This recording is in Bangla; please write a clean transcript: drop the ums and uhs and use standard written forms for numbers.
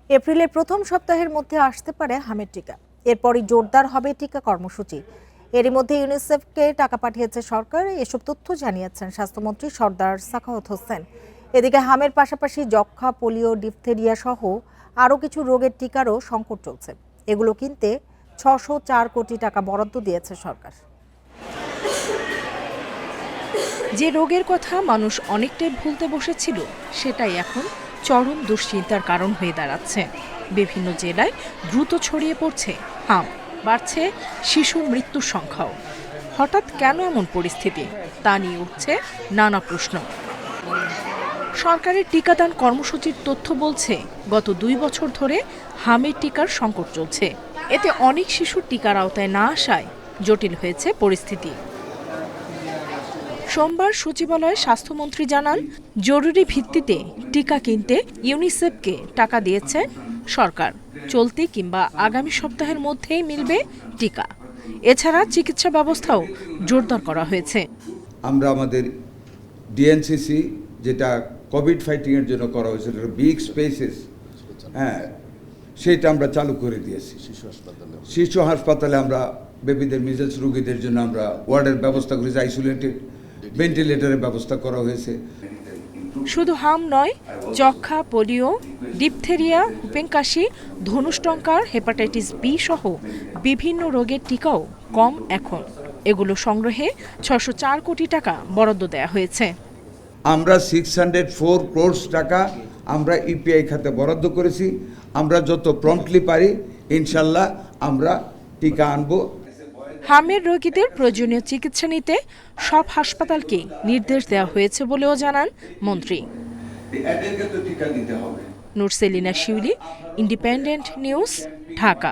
এপ্রিলের প্রথম সপ্তাহের মধ্যে আসতে পারে হামের টিকা। এরপরই জোরদার হবে টিকা কর্মসূচি। এরই মধ্যে ইউনিসেফকে টাকা পাঠিয়েছে সরকার। এসব তথ্য জানিয়েছেন স্বাস্থ্যমন্ত্রী সর্দার সাখাওয়াত হোসেন। এদিকে হামের পাশাপাশি যক্ষ্মা, পোলিও, ডিপথেরিয়া সহ আরও কিছু রোগের টিকারও সংকট চলছে। এগুলো কিনতে ৬০৪ কোটি টাকা বরাদ্দ দিয়েছে সরকার। যে রোগের কথা মানুষ অনেকটাই ভুলতে বসেছিল, সেটাই এখন চরম দুশ্চিন্তার কারণ হয়ে দাঁড়াচ্ছে। বিভিন্ন জেলায় দ্রুত ছড়িয়ে পড়ছে হাম, বাড়ছে শিশু মৃত্যুর সংখ্যাও। হঠাৎ কেন এমন পরিস্থিতি, তা নিয়ে উঠছে নানা প্রশ্ন। সরকারের টিকাদান কর্মসূচির তথ্য বলছে, গত ২ বছর ধরে হামের টিকার সংকট চলছে। এতে অনেক শিশুর টিকার আওতায় না আসায় জটিল হয়েছে পরিস্থিতি। সোমবার সচিবালয়ে স্বাস্থ্যমন্ত্রী জানান, জরুরি ভিত্তিতে টিকা কিনতে ইউনিসেফকে টাকা দিয়েছে সরকার। চলতি কিংবা আগামী সপ্তাহের মধ্যেই মিলবে টিকা। এছাড়া চিকিৎসা ব্যবস্থাও জোরদার করা হয়েছে। আমরা আমাদের ডিএনসিসি, যেটা কোভিড ফাইটিংয়ের জন্য করা হয়েছিল, বিগ স্পেসেস, সেটা আমরা চালু করে দিয়েছি। শিশু হাসপাতালে আমরা বেবিদের মিজেলস রোগীদের জন্য আমরা ওয়ার্ডের ব্যবস্থা করেছি, আইসোলেটেড ভেন্টিলেটরের ব্যবস্থা করা হয়েছে। শুধু হাম নয়, যক্ষ্মা, পোলিও, ডিপথেরিয়া, হুপেন কাশি, ধনুষ্টঙ্কার, হেপাটাইটিস বি সহ বিভিন্ন রোগের টিকাও কম এখন। এগুলো সংগ্রহে ৬০৪ কোটি টাকা বরাদ্দ দেওয়া হয়েছে। আমরা 604 ক্রোড় টাকা আমরা ইপিআই খাতে বরাদ্দ করেছি। আমরা যত প্রম্পটলি পারি ইনশাল্লাহ আমরা টিকা আনবো। হামের রোগীদের প্রয়োজনীয় চিকিৎসা নিতে সব হাসপাতালকে নির্দেশ দেওয়া হয়েছে বলেও জানান মন্ত্রী। নুরসেলিনা শিউলি, ইন্ডিপেন্ডেন্ট নিউজ, ঢাকা।